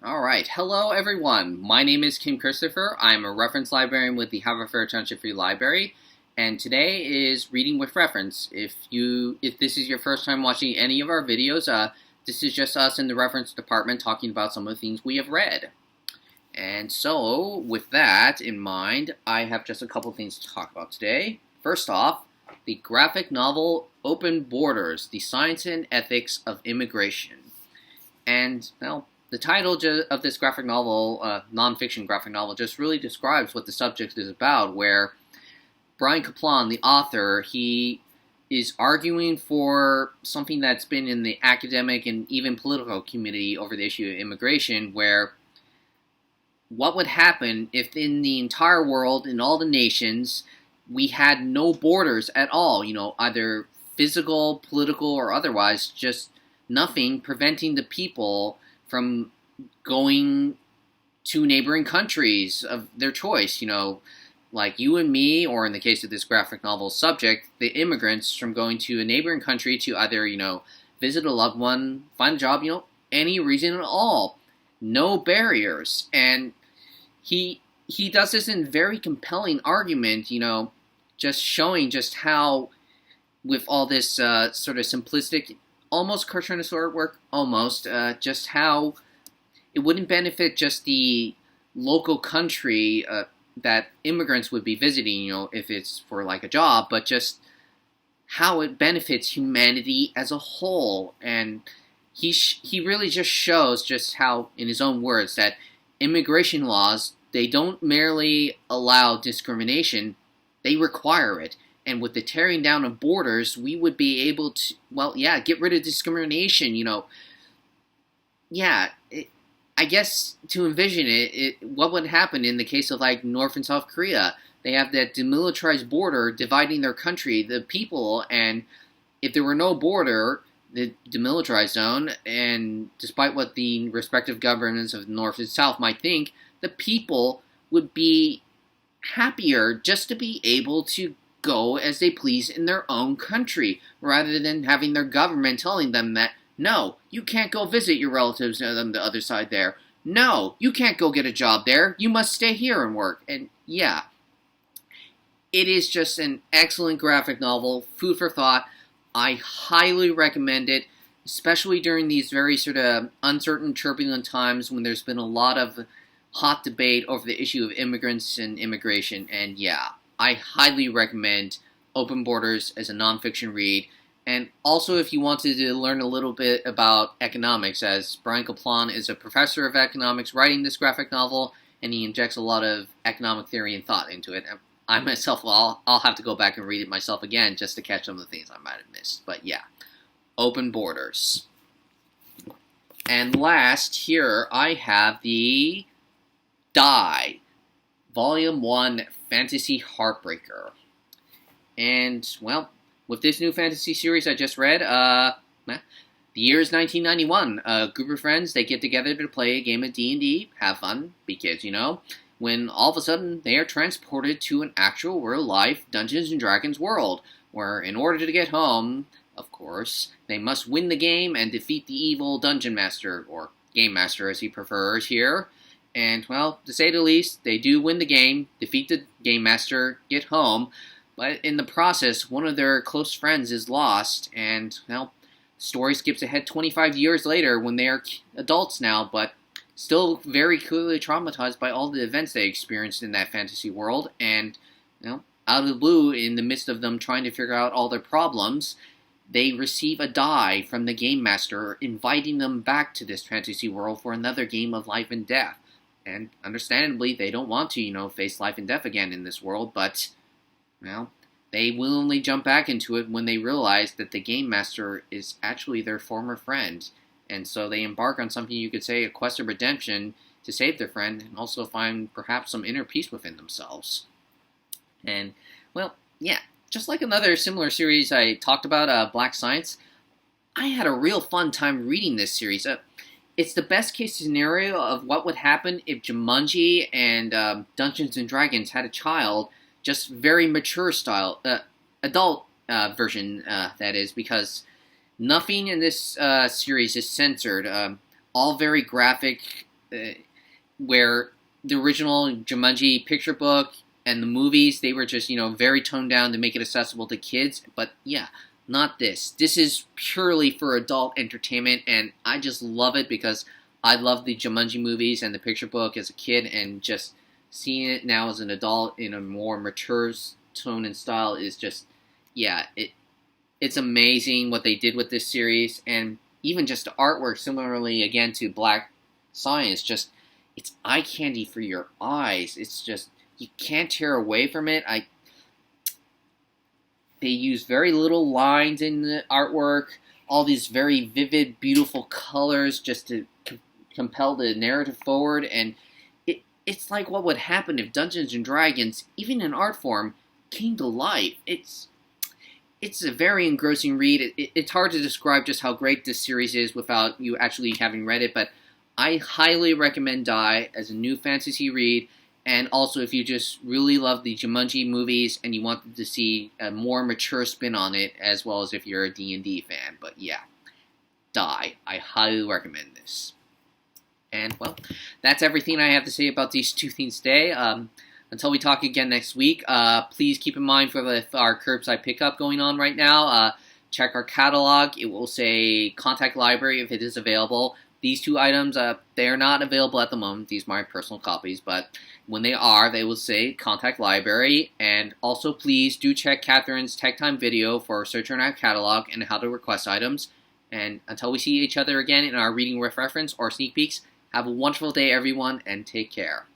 Alright, hello everyone. My name is Kim Christopher. I'm a reference librarian with the Haverford Township Free Library, and today is Reading with Reference. If this is your first time watching any of our videos, this is just us in the reference department talking about some of the things we have read. And so, with that in mind, I have just a couple things to talk about today. First off, the graphic novel Open Borders, The Science and Ethics of Immigration. And, well, the title of this graphic novel, nonfiction graphic novel, just really describes what the subject is about, where Brian Kaplan, the author, he is arguing for something that's been in the academic and even political community over the issue of immigration, where what would happen if in the entire world, in all the nations, we had no borders at all, either physical, political, or otherwise, just nothing preventing the people from going to neighboring countries of their choice, like you and me, or in the case of this graphic novel subject, the immigrants from going to a neighboring country to either, visit a loved one, find a job, any reason at all. No barriers. And he does this in very compelling argument, just showing just how, with all this sort of simplistic, almost cartoonish artwork, just how it wouldn't benefit just the local country that immigrants would be visiting, if it's for like a job, but just how it benefits humanity as a whole. And he really just shows just how, in his own words, that immigration laws, they don't merely allow discrimination, they require it. And with the tearing down of borders, we would be able to, get rid of discrimination, I guess to envision what would happen in the case of like North and South Korea. They have that demilitarized border dividing their country, the people, and if there were no border, the demilitarized zone, and despite what the respective governments of North and South might think, the people would be happier just to be able to go as they please in their own country, rather than having their government telling them that, no, you can't go visit your relatives on the other side there. No, you can't go get a job there. You must stay here and work. And yeah, it is just an excellent graphic novel, food for thought. I highly recommend it, especially during these very sort of uncertain, turbulent times when there's been a lot of hot debate over the issue of immigrants and immigration. And yeah, I highly recommend Open Borders as a nonfiction read. And also, if you wanted to learn a little bit about economics, as Brian Kaplan is a professor of economics writing this graphic novel, and he injects a lot of economic theory and thought into it. I myself, I'll have to go back and read it myself again just to catch some of the things I might have missed. But yeah, Open Borders. And last, here I have the Die, Volume 1, Fantasy Heartbreaker. And, well, with this new fantasy series I just read, the year is 1991. A group of friends, they get together to play a game of D&D, have fun, be kids, when all of a sudden they are transported to an actual real-life Dungeons & Dragons world, where in order to get home, of course, they must win the game and defeat the evil Dungeon Master, or Game Master as he prefers here. And, well, to say the least, they do win the game, defeat the Game Master, get home, but in the process, one of their close friends is lost, and, well, the story skips ahead 25 years later when they are adults now, but still very clearly traumatized by all the events they experienced in that fantasy world, and, out of the blue, in the midst of them trying to figure out all their problems, they receive a die from the Game Master inviting them back to this fantasy world for another game of life and death. And understandably, they don't want to, face life and death again in this world, but, well, they willingly jump back into it when they realize that the Game Master is actually their former friend. And so they embark on something you could say a quest of redemption to save their friend and also find perhaps some inner peace within themselves. And, well, yeah, just like another similar series I talked about, Black Science, I had a real fun time reading this series. It's the best case scenario of what would happen if Jumanji and Dungeons & Dragons had a child, just very mature style, adult version, that is, because nothing in this series is censored. All very graphic, where the original Jumanji picture book and the movies, they were just, very toned down to make it accessible to kids. But yeah, not this. This is purely for adult entertainment, and I just love it because I loved the Jumanji movies and the picture book as a kid, and just seeing it now as an adult in a more mature tone and style is just, yeah, it's amazing what they did with this series, and even just the artwork, similarly again to Black Science, just it's eye candy for your eyes. It's just you can't tear away from it. They use very little lines in the artwork, all these very vivid, beautiful colors just to compel the narrative forward, and it's like what would happen if Dungeons and Dragons, even in art form, came to life. It's a very engrossing read. It's hard to describe just how great this series is without you actually having read it, but I highly recommend Die as a new fantasy read, and also if you just really love the Jumanji movies and you wanted to see a more mature spin on it, as well as if you're a D&D fan. But yeah, Die. I highly recommend this. And, well, that's everything I have to say about these two things today. Until we talk again next week, please keep in mind for our curbside pickup going on right now. Check our catalog. It will say Contact Library if it is available. These two items, they are not available at the moment. These are my personal copies, but when they are, they will say Contact Library. And also, please do check Catherine's Tech Time video for searching our catalog and how to request items. And until we see each other again in our Reading with Reference or Sneak Peeks, have a wonderful day, everyone, and take care.